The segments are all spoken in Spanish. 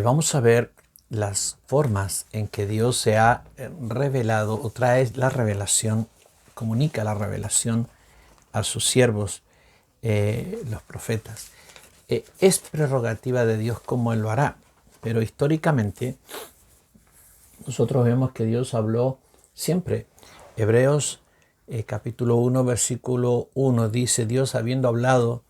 Vamos a ver las formas en que Dios se ha revelado o trae la revelación, comunica la revelación a sus siervos, los profetas. Es prerrogativa de Dios cómo Él lo hará, pero históricamente nosotros vemos que Dios habló siempre. Hebreos capítulo 1, versículo 1 dice: Dios, habiendo hablado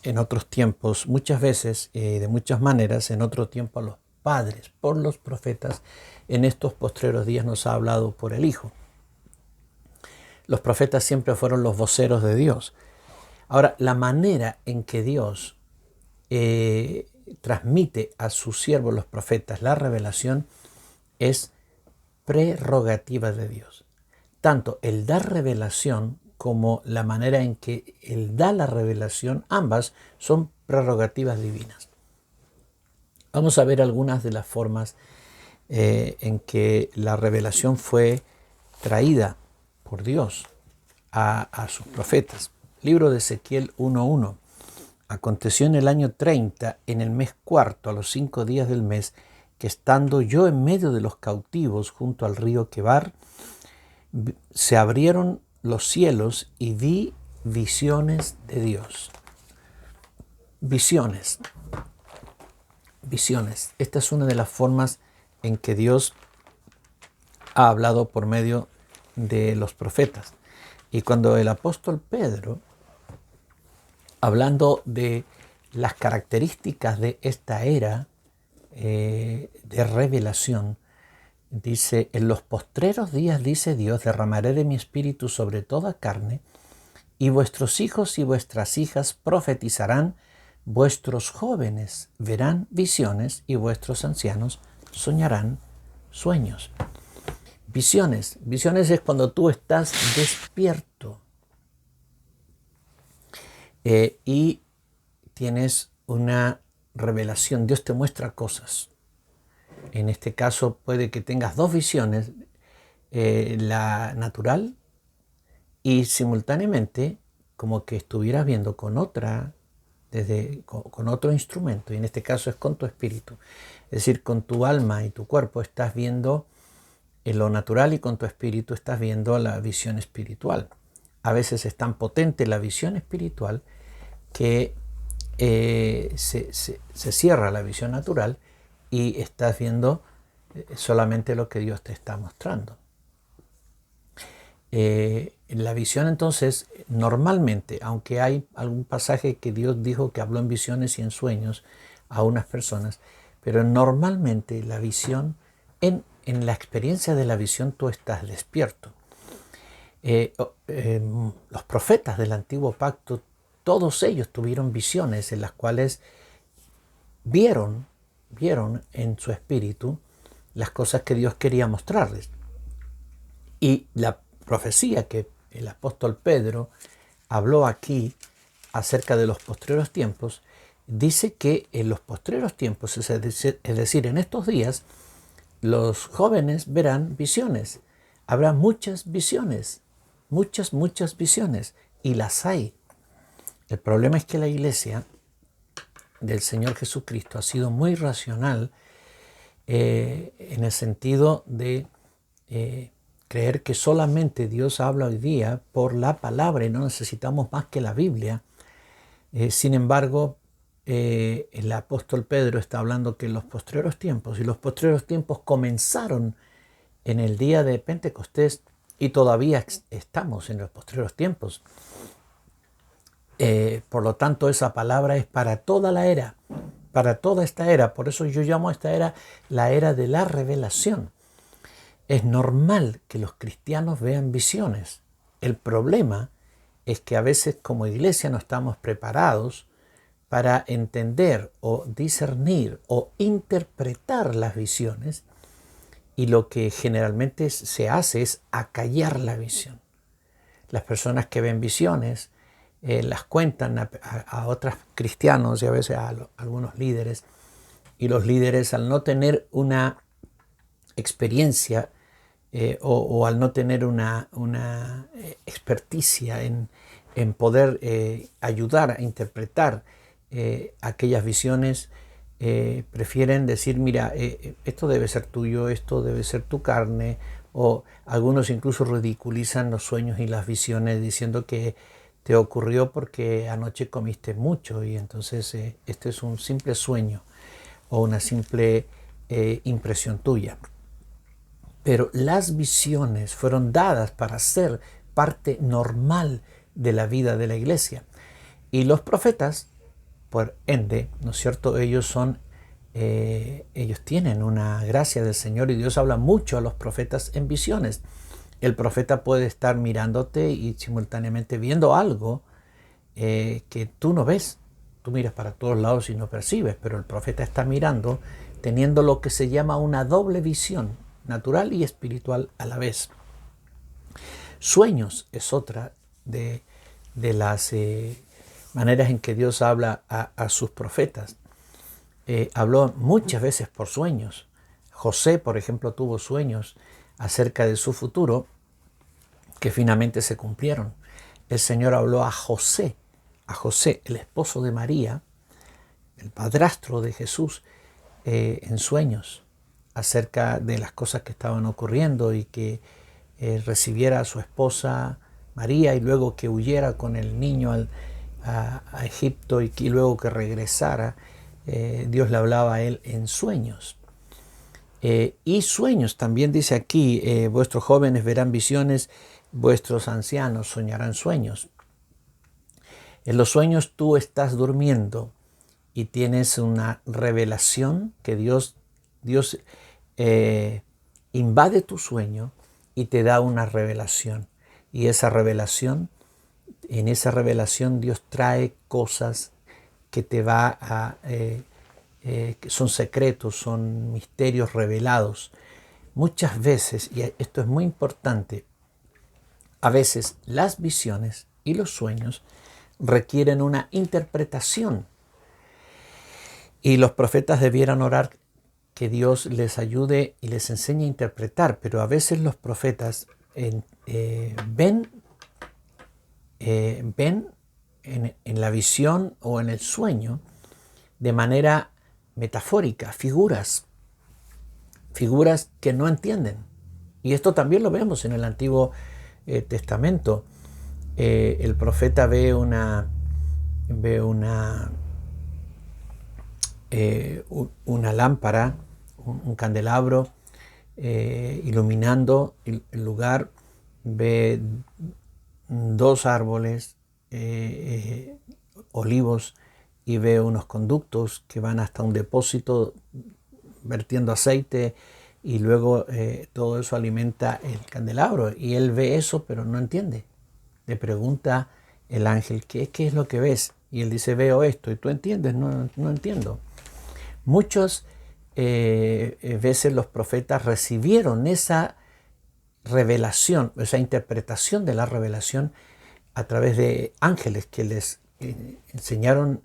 en otros tiempos, muchas veces y de muchas maneras, en otro tiempo a los padres, por los profetas, en estos postreros días nos ha hablado por el Hijo. Los profetas siempre fueron los voceros de Dios. Ahora, la manera en que Dios transmite a sus siervos los profetas la revelación es prerrogativa de Dios. Tanto el dar revelación como la manera en que Él da la revelación, ambas son prerrogativas divinas. Vamos a ver algunas de las formas en que la revelación fue traída por Dios a sus profetas. Libro de Ezequiel 1:1. Aconteció en el año 30, en el mes cuarto, a los 5 días del mes, que estando yo en medio de los cautivos junto al río Quebar, se abrieron los cielos y vi visiones de Dios. Visiones. Esta es una de las formas en que Dios ha hablado por medio de los profetas. Y cuando el apóstol Pedro, hablando de las características de esta era de revelación, dice: en los postreros días, dice Dios, derramaré de mi espíritu sobre toda carne, y vuestros hijos y vuestras hijas profetizarán, vuestros jóvenes verán visiones y vuestros ancianos soñarán sueños. Visiones es cuando tú estás despierto y tienes una revelación. Dios te muestra cosas. En este caso puede que tengas dos visiones, la natural y simultáneamente como que estuvieras viendo con otra, con otro instrumento, y en este caso es con tu espíritu. Es decir, con tu alma y tu cuerpo estás viendo en lo natural y con tu espíritu estás viendo la visión espiritual. A veces es tan potente la visión espiritual que se cierra la visión natural y estás viendo solamente lo que Dios te está mostrando. La visión, entonces, normalmente, aunque hay algún pasaje que Dios dijo que habló en visiones y en sueños a unas personas, pero normalmente la visión, en la experiencia de la visión tú estás despierto. Los profetas del antiguo pacto, todos ellos tuvieron visiones en las cuales vieron en su espíritu las cosas que Dios quería mostrarles. Y la profecía que el apóstol Pedro habló aquí acerca de los postreros tiempos, dice que en los postreros tiempos, es decir, en estos días, los jóvenes verán visiones. Habrá muchas visiones, muchas visiones, y las hay. El problema es que la iglesia del Señor Jesucristo ha sido muy racional en el sentido de creer que solamente Dios habla hoy día por la palabra y no necesitamos más que la Biblia. Sin embargo, el apóstol Pedro está hablando que en los postreros tiempos, y los postreros tiempos comenzaron en el día de Pentecostés y todavía estamos en los postreros tiempos. Por lo tanto, esa palabra es para toda la era, para toda esta era. Por eso yo llamo a esta era la era de la revelación. Es normal que los cristianos vean visiones. El problema es que a veces como iglesia no estamos preparados para entender o discernir o interpretar las visiones, y lo que generalmente se hace es acallar la visión. Las personas que ven visiones las cuentan a otros cristianos y a veces a algunos líderes, y los líderes, al no tener una experiencia o al no tener una experticia en poder ayudar a interpretar aquellas visiones, prefieren decir, mira, esto debe ser tuyo, esto debe ser tu carne, o algunos incluso ridiculizan los sueños y las visiones diciendo que te ocurrió porque anoche comiste mucho y entonces este es un simple sueño o una simple impresión tuya. Pero las visiones fueron dadas para ser parte normal de la vida de la iglesia. Y los profetas, por ende, ¿no es cierto? Ellos tienen una gracia del Señor y Dios habla mucho a los profetas en visiones. El profeta puede estar mirándote y simultáneamente viendo algo que tú no ves. Tú miras para todos lados y no percibes, pero el profeta está mirando, teniendo lo que se llama una doble visión, natural y espiritual a la vez. Sueños es otra de las maneras en que Dios habla a sus profetas. Habló muchas veces por sueños. José, por ejemplo, tuvo sueños acerca de su futuro que finalmente se cumplieron. El Señor habló a José, el esposo de María, el padrastro de Jesús, en sueños acerca de las cosas que estaban ocurriendo y que recibiera a su esposa María y luego que huyera con el niño a Egipto y luego que regresara. Dios le hablaba a él en sueños. Y sueños, también dice aquí, vuestros jóvenes verán visiones, vuestros ancianos soñarán sueños. En los sueños tú estás durmiendo y tienes una revelación que Dios invade tu sueño y te da una revelación. Y en esa revelación Dios trae cosas que te va a... que son secretos, son misterios revelados. Muchas veces, y esto es muy importante, a veces las visiones y los sueños requieren una interpretación. Y los profetas debieran orar que Dios les ayude y les enseñe a interpretar, pero a veces los profetas ven en la visión o en el sueño de manera metafórica, figuras que no entienden. Y esto también lo vemos en el Antiguo Testamento. El profeta ve una lámpara, un candelabro iluminando el lugar, ve dos árboles, olivos, y ve unos conductos que van hasta un depósito vertiendo aceite y luego todo eso alimenta el candelabro. Y él ve eso, pero no entiende. Le pregunta el ángel, ¿qué es lo que ves? Y él dice, veo esto. ¿Y tú entiendes? No entiendo. Muchas veces los profetas recibieron esa revelación, esa interpretación de la revelación a través de ángeles que les enseñaron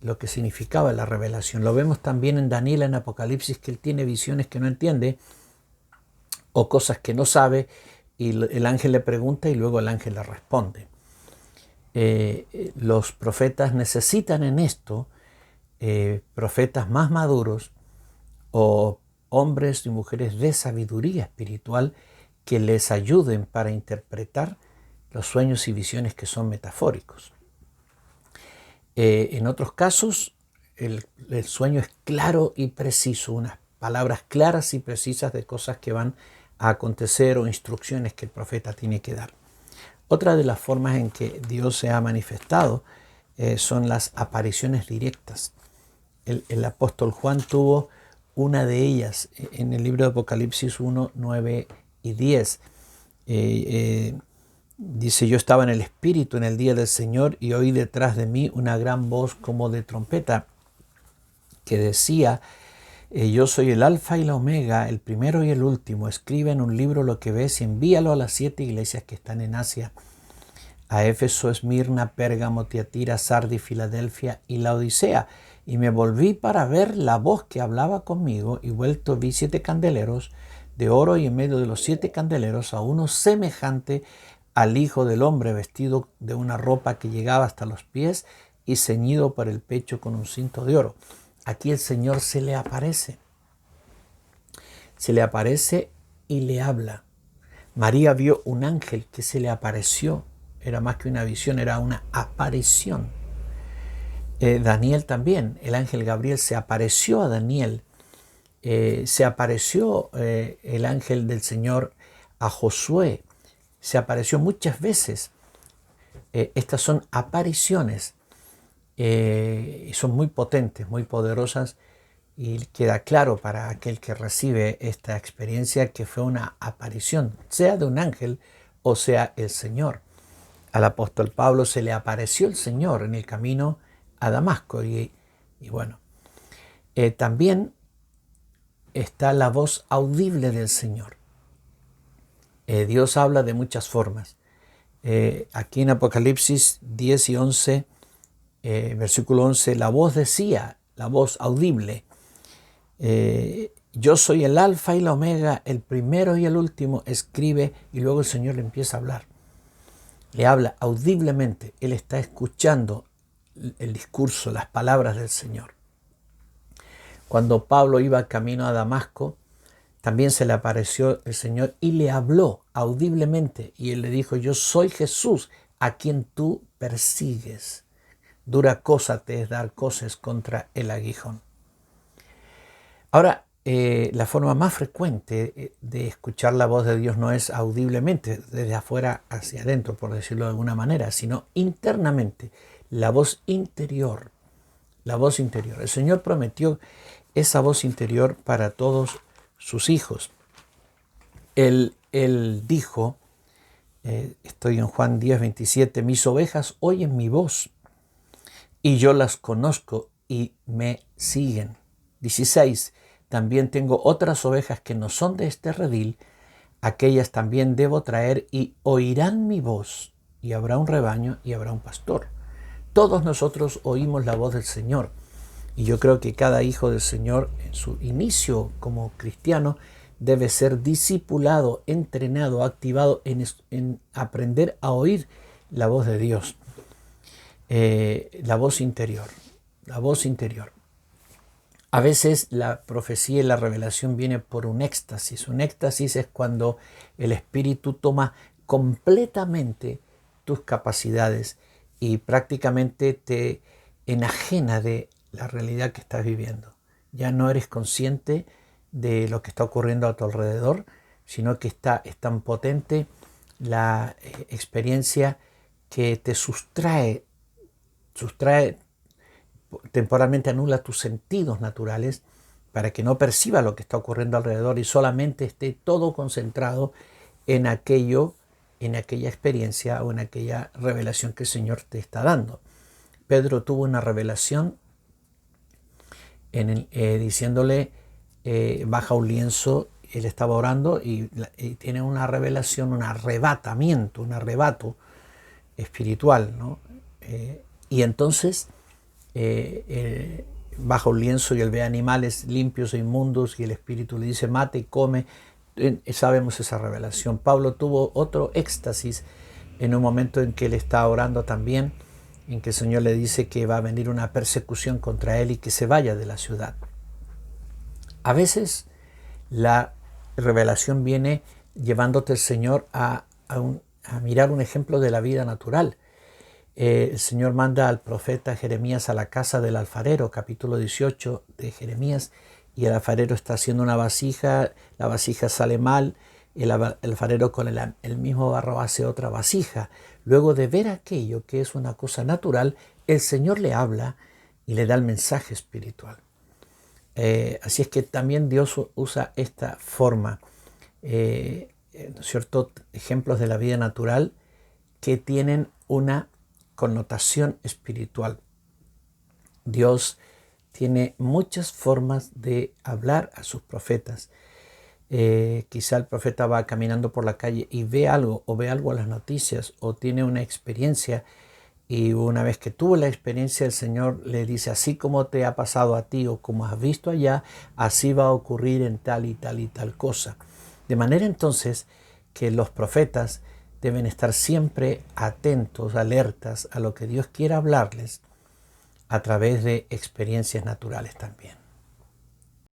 lo que significaba la revelación. Lo vemos también en Daniel en Apocalipsis, que él tiene visiones que no entiende o cosas que no sabe y el ángel le pregunta y luego el ángel le responde. Los profetas necesitan en esto profetas más maduros o hombres y mujeres de sabiduría espiritual que les ayuden para interpretar los sueños y visiones que son metafóricos. En otros casos, el sueño es claro y preciso, unas palabras claras y precisas de cosas que van a acontecer o instrucciones que el profeta tiene que dar. Otra de las formas en que Dios se ha manifestado son las apariciones directas. El apóstol Juan tuvo una de ellas en el libro de Apocalipsis 1, 9 y 10. Dice, yo estaba en el Espíritu en el día del Señor y oí detrás de mí una gran voz como de trompeta que decía, yo soy el Alfa y la Omega, el primero y el último. Escribe en un libro lo que ves y envíalo a las 7 iglesias que están en Asia. A Éfeso, Esmirna, Pérgamo, Tiatira, Sardis, Filadelfia y Laodicea. Y me volví para ver la voz que hablaba conmigo y vuelto vi 7 candeleros de oro y en medio de los 7 candeleros a uno semejante al Hijo del Hombre vestido de una ropa que llegaba hasta los pies y ceñido por el pecho con un cinto de oro. Aquí el Señor se le aparece y le habla. María vio un ángel que se le apareció, era más que una visión, era una aparición. Daniel también, el ángel Gabriel se apareció a Daniel, se apareció el ángel del Señor a Josué, se apareció muchas veces. Estas son apariciones, son muy potentes, muy poderosas, y queda claro para aquel que recibe esta experiencia que fue una aparición, sea de un ángel o sea el Señor. Al apóstol Pablo se le apareció el Señor en el camino a Damasco y bueno, también está la voz audible del Señor. Dios habla de muchas formas. Aquí en Apocalipsis 10 y 11, versículo 11, la voz decía, la voz audible, yo soy el alfa y la omega, el primero y el último, escribe, y luego el Señor le empieza a hablar. Le habla audiblemente, él está escuchando el discurso, las palabras del Señor. Cuando Pablo iba camino a Damasco, también se le apareció el Señor y le habló audiblemente, y él le dijo, yo soy Jesús a quien tú persigues. Dura cosa te es dar coces contra el aguijón. Ahora, la forma más frecuente de escuchar la voz de Dios no es audiblemente, desde afuera hacia adentro, por decirlo de alguna manera, sino internamente, la voz interior. La voz interior. El Señor prometió esa voz interior para todos sus hijos. Él dijo, estoy en Juan 10, 27, mis ovejas oyen mi voz y yo las conozco y me siguen. 16, también tengo otras ovejas que no son de este redil, aquellas también debo traer y oirán mi voz, y habrá un rebaño y habrá un pastor. Todos nosotros oímos la voz del Señor, y yo creo que cada hijo del Señor en su inicio como cristiano debe ser discipulado, entrenado, activado en aprender a oír la voz de Dios, la voz interior, la voz interior. A veces la profecía y la revelación viene por un éxtasis. Un éxtasis es cuando el Espíritu toma completamente tus capacidades y prácticamente te enajena de la realidad que estás viviendo. Ya no eres consciente de lo que está ocurriendo a tu alrededor, sino que es tan potente la experiencia que te sustrae temporalmente, anula tus sentidos naturales para que no perciba lo que está ocurriendo alrededor y solamente esté todo concentrado en aquella experiencia o en aquella revelación que el Señor te está dando. Pedro tuvo una revelación diciéndole, baja un lienzo, él estaba orando y tiene una revelación, un arrebato espiritual, ¿no? Y entonces baja un lienzo y él ve animales limpios e inmundos y el Espíritu le dice mate y come. Sabemos esa revelación. Pablo tuvo otro éxtasis en un momento en que él está orando también, en que el Señor le dice que va a venir una persecución contra él y que se vaya de la ciudad. A veces la revelación viene llevándote el Señor a mirar un ejemplo de la vida natural. El Señor manda al profeta Jeremías a la casa del alfarero, capítulo 18 de Jeremías, y el alfarero está haciendo una vasija, la vasija sale mal, el alfarero con el mismo barro hace otra vasija. Luego de ver aquello que es una cosa natural, el Señor le habla y le da el mensaje espiritual. Así es que también Dios usa esta forma, ¿no es cierto? Ejemplos de la vida natural que tienen una connotación espiritual. Dios tiene muchas formas de hablar a sus profetas. Quizá el profeta va caminando por la calle y ve algo en las noticias o tiene una experiencia, y una vez que tuvo la experiencia el Señor le dice, así como te ha pasado a ti o como has visto allá, así va a ocurrir en tal y tal y tal cosa. De manera entonces que los profetas deben estar siempre atentos, alertas a lo que Dios quiera hablarles, a través de experiencias naturales también.